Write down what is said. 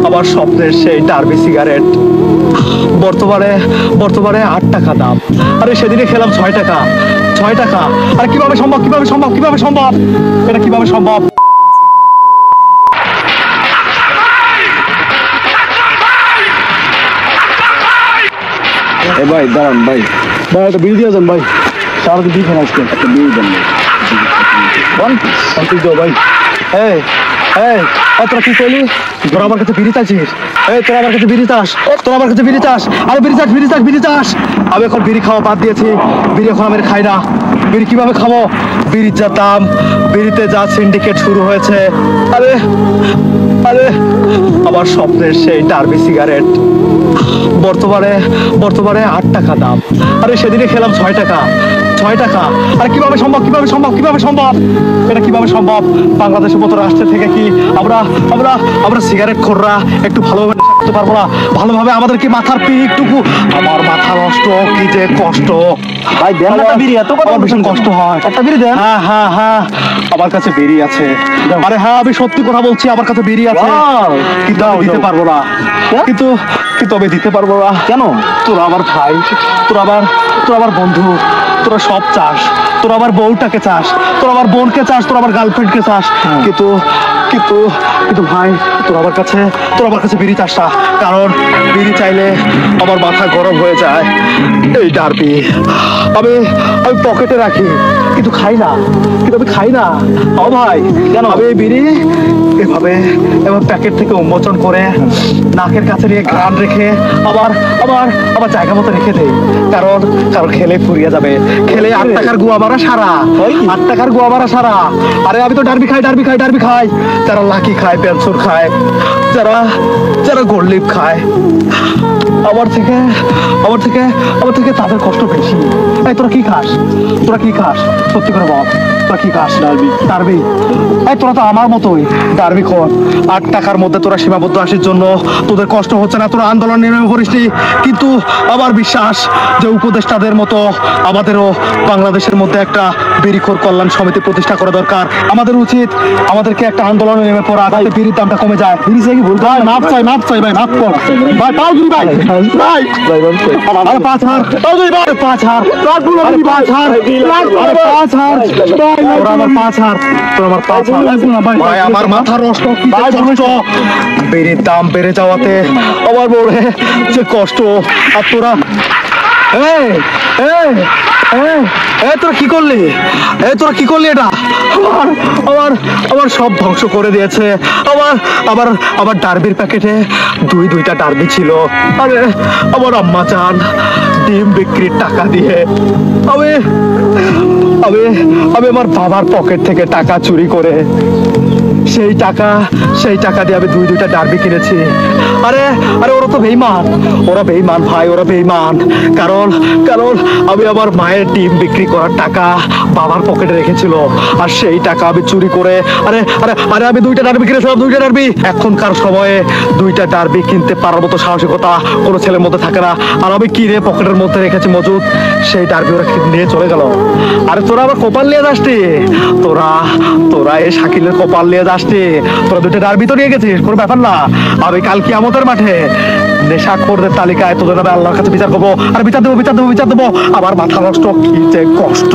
আমার স্বপ্নের সেই ডার্বি সিগারেট বর্তমানে বর্তমানে 8 টাকা দাম। আরে সেদিনে খেলাম 6 টাকা। 6 টাকা। আর কিভাবে সম্ভব, কিভাবে সম্ভব, কিভাবে সম্ভব, এটা কিভাবে সম্ভব? ভাই দাঁড়ান ভাই, ভাই একটা বিড়ি দিয়ে যান ভাই, সারাদিন বিড়ি খেয়ে আসছেন, একটা বিড়ি দেন ভাই। এই এই তোরা কি করলি? তোরা আমার কাছে বিড়ি চাইছিস? এই তোরা আমার কাছে বিড়ি চাস? তোরা আমার কাছে বিড়ি চাস? আরে বিড়ি চাস, বিড়ি চাস, বিড়ি চাস? আমি এখন বিড়ি খাওয়া বাদ দিয়েছি। বিড়ি এখন আমি খাই না। বিড়ি কিভাবে খাবো? বিড়ির যা দাম, বিড়িতে যা সিন্ডিকেট শুরু হয়েছে। আরে আরে আমার স্বপ্নের সেই ডার্বি সিগারেট বর্তমানে বর্তমানে 8 টাকা দাম। আরে সেদিনে খেলাম 6 টাকা। 6 টাকা। আর কিভাবে সম্ভব, কিভাবে সম্ভব, কিভাবে সম্ভব, এটা কিভাবে সম্ভব? বাংলাদেশের মতো রাষ্ট্র থেকে কি আমরা আমরা আমরা সিগারেট খোররা একটু ভালোভাবে নেশা করতে পারবো না? ভালোভাবে আমাদের কি মাথার পিকটুকু, আমার মাথা নষ্ট, কি যে কষ্ট ভাই। দেন না বিড়ি, এত কথা ভীষণ কষ্ট হয়। একটা বিড়ি দেন। হ্যাঁ হ্যাঁ হ্যাঁ, আমার কাছে বিড়ি আছে। আরে হ্যাঁ, আমি সত্যি কথা বলছি, আমার কাছে বিড়ি আছে, কিন্তু আমি দিতে পারবো না। কিন্তু কিন্তু আমি দিতে পারবো না। কেন? তোরা আমার ভাই, তোরা আমার বন্ধু, তোরা সব চাস, তোরা আমার বউটাকে চাস, তোরা আমার বোনকে চাস, তোরা আমার গার্লফ্রেন্ডকে চাস, কিন্তু কিন্তু কিন্তু ভাই তোরা আমার কাছে বিড়ি চাস না। কারণ বিড়ি চাইলে আমার মাথা গরম হয়ে যায়। এই ডার্বি আমি আমি পকেটে রাখি, কিন্তু খাই না, কিন্তু আমি খাই না। ও ভাই কেন? আমি এই বিড়ি এভাবে এবার প্যাকেট থেকে উন্মোচন করে নাকের কাছে নিয়ে ঘ্রাণ রেখে আবার আবার আবার জায়গা মতো রেখে দেই। কারণ কারণ খেলে ফুরিয়ে যাবে। খেলে 8 টাকার গুয়া মারা সারা, 8 টাকার গুয়া মারা সারা। আরে আমি তো ডার্বি খাই, ডার্বি খাই, ডার্বি খাই। যারা লাকি খায়, পেনসুর খায়, যারা যারা গোল্ড খায়, আমার থেকে আমার থেকে আমার থেকে তাদের কষ্ট বেশি। এই তোরা কি খাস? তোরা কি খাস? সত্যি করে বল, তোরা কি খাস? ডার্বি। ডার্বি? এই তোরা তো আমার মতোই ডার্বি খোর। 8 টাকার মধ্যে তোরা সীমাবদ্ধ আসির জন্য তোদের কষ্ট হচ্ছে না, তোরা আন্দোলন নেমে পড়িসনি। কিন্তু আমার বিশ্বাস যে উপদেষ্টাদের মতো আমাদেরও বাংলাদেশের মধ্যে একটা বিড়িখোর কল্যাণ সমিতি প্রতিষ্ঠা করা দরকার। আমাদের উচিত আমাদেরকে একটা আন্দোলনে নেমে পড়া, যাতে বিড়ির দামটা কমে যায়। বিড়ি চাই কি ভুল? ভাই মাপ চাই, মাপ চাই ভাই, মাপ কর ভাই। তাও দিবি ভাই, ভাই আরে 5,000, তাও দিবি ভাই 5,000, তার পুরো 5,000, আরে 5,000 তোরা আমার 5,000, তোরা আমার 5,000 ভাই। আমার মাথা নষ্ট ভাই, বিড়ির দাম বেড়ে যাওয়াতে আমার বড় যে কষ্ট। আর তোরা এই এই এই তোরা কি করলি? তোরা কি করলি? এটা আমার আমার সব ধ্বংস করে দিয়েছে। আবার আবার আবার ডার্বির প্যাকেটে দুইটা ডার্বি ছিল। আরে আমার আম্মা চান ডিম বিক্রির টাকা দিয়ে আমি আমি আমি আমার বাবার পকেট থেকে টাকা চুরি করে সেই টাকা দিয়ে আমি দুইটা ডার্বি কিনেছি। আরে আরে ওরা তো বেঈমান, ওরা বেঈমান ভাই, ওরা বেঈমান। কারণ কারণ আমি আমার মায়ের ডিম বিক্রি করার টাকা বাবার পকেটে রেখেছিল, আর সেই টাকা আমি চুরি করে আরে আরে আরে আমি দুইটা ডার্বি কিনেছিলাম, দুইটা ডার্বি। এখনকার সময়ে দুইটা ডার্বি কিনতে পারার মতো সাহসিকতা কোনো ছেলের মধ্যে থাকে না। আর আমি কিনে পকেটের মধ্যে রেখেছি মজুদ, সেই ডার্বি ওরা নিয়ে চলে গেল। আরে তোরা আবার কপাল নিয়ে যাসটি, তোরা তোরা এই শাকিলের কপাল নিয়ে যাসটি। তোরা দুইটা ডার্বি তো নিয়ে গেছিস, কোনো ব্যাপার না। আমি কাল কিয়ামতের মাঠে নেশাখোরদের তালিকায় তোদের নামে আল্লাহর কাছে বিচার করবো। আর বিচার দেবো, বিচার দেবো, বিচার দেবো। আমার মাথা নষ্ট, কি যে কষ্ট।